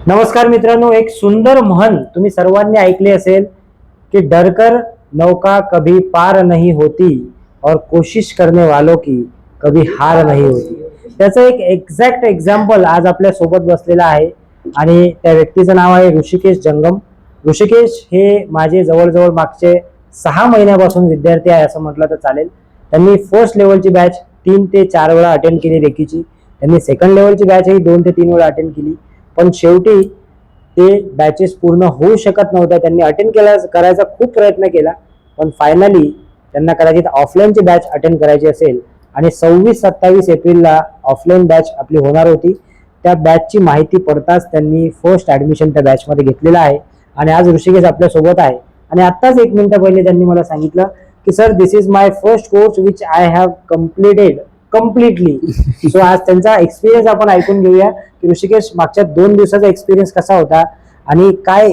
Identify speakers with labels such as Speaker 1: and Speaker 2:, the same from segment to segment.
Speaker 1: नमस्कार मित्रांनो, एक सुंदर म्हण तुम्ही सर्वांनी ऐकली असेल की डरकर नौका कभी पार नहीं होती और कोशिश करने वालों की कभी हार नहीं होती. त्याचं एक एक्झॅक्ट एक्झाम्पल आज आपल्या सोबत बसलेला आहे आणि त्या व्यक्तीचं नाव आहे ऋषिकेश जंगम. ऋषिकेश हे माझे जवळजवळ मागचे 6 महिन्यापासून विद्यार्थी आहे असं म्हटलं तर चालेल. त्यांनी फर्स्ट लेवलची बॅच 3 ते 4 वेळा अटेंड केली रेकीची. त्यांनी सेकंड लेवलची बॅच ही 2 ते 3 वेळा अटेंड केली. पण शेवटी ते बॅचेस पूर्ण होऊ शकत नव्हत्या. त्यांनी अटेंड करायचा खूप प्रयत्न केला, पण फायनली त्यांना कदाचित ऑफलाईनची बॅच अटेंड करायची असेल आणि 26-27 एप्रिलला ऑफलाईन बॅच आपली होणार होती. त्या बॅचची माहिती पडताच त्यांनी फर्स्ट ॲडमिशन त्या बॅचमध्ये घेतलेलं आहे आणि आज ऋषिकेश आपल्या सोबत आहे. आणि आत्ताच 1 मिनिट पहिले त्यांनी मला सांगितलं की sir, this is my first course which I have completed completely. So आज त्यांचा एक्सपिरियन्स आपण ऐकून घेऊया की ऋषिकेश मागच्या 2 दिवसाचा एक्सपिरियन्स कसा होता आणि काय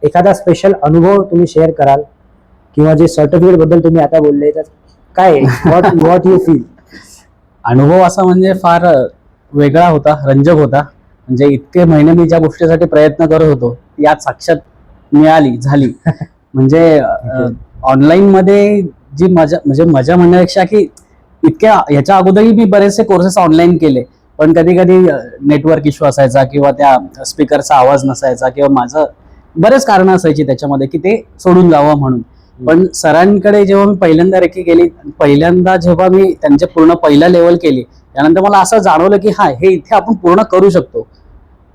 Speaker 1: एखादा स्पेशल अनुभव तुम्ही शेअर कराल किंवा जे सर्टिफिकेट बद्दल तुम्ही आता बोलले तर काय व्हॉट यू फील.
Speaker 2: अनुभव असा म्हणजे फार वेगळा होता, रंजक होता. म्हणजे इतके महिने मी ज्या गोष्टीसाठी प्रयत्न करत होतो ती आज साक्षात झाली. म्हणजे ऑनलाईन मध्ये जी मजा, म्हणजे मजा म्हणण्यापेक्षा की इतक्या ह्याच्या अगोदरही मी बरेचसे कोर्सेस ऑनलाईन केले, पण कधी कधी नेटवर्क इश्यू असायचा किंवा त्या स्पीकरचा आवाज नसायचा किंवा माझं बरेच कारणं असायची त्याच्यामध्ये की ते सोडून जावं म्हणून. पण सरांकडे जेव्हा मी पहिल्यांदा रेकी केली, पहिल्यांदा जेव्हा मी त्यांचे पूर्ण पहिला लेवल केली, त्यानंतर मला असं जाणवलं की हा, हे इथे आपण पूर्ण करू शकतो.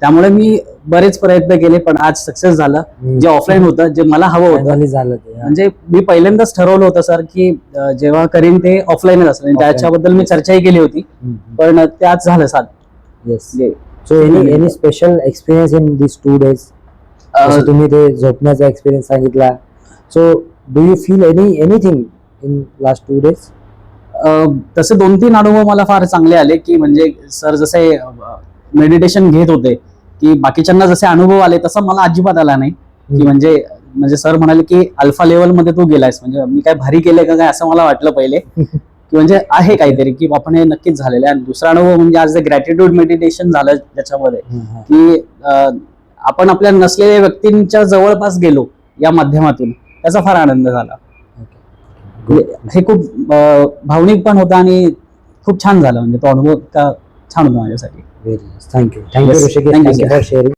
Speaker 2: त्यामुळे मी बरेच प्रयत्न केले, पण आज सक्सेस झालं. जे ऑफलाईन होतं, जे मला हवं होतं
Speaker 1: झालं ते.
Speaker 2: म्हणजे मी पहिल्यांदाच ठरवलं होतं सर की जेव्हा करीन ते ऑफलाईनच असलं. त्याच्याबद्दल मी चर्चाही केली होती, पण ते आज झालं साध.
Speaker 1: Yes. So any special experience in this 2 days. तुम्ही ते झोपण्याचा एक्सपिरियन्स सांगितला. So do you feel anything in last 2 days.
Speaker 2: तसे 2-3 अनुभव मला फार चांगले आले की म्हणजे सर जसे मेडिटेशन घेत होते की बाकीच्यांना जसे अनुभव आले तसा मला अजिबात आला नाही. की म्हणजे सर म्हणाले की अल्फा लेवल मध्ये तू गेलायस, म्हणजे मी काय भारी केलंय का काय असं मला वाटलं पहिले की म्हणजे आहे काहीतरी की आपण हे नक्कीच झालेलं आहे. आणि दुसरा अनुभव म्हणजे आज ग्रॅटिट्यूड मेडिटेशन झालं त्याच्यामध्ये की आपण आपल्या नसलेल्या व्यक्तींच्या जवळपास गेलो या माध्यमातून, त्याचा फार आनंद झाला. हे खूप भावनिक पण होता आणि खूप छान झालं. म्हणजे तो अनुभव छान होता माझ्यासाठी.
Speaker 1: Thank you Rishikesh, thank you for sharing.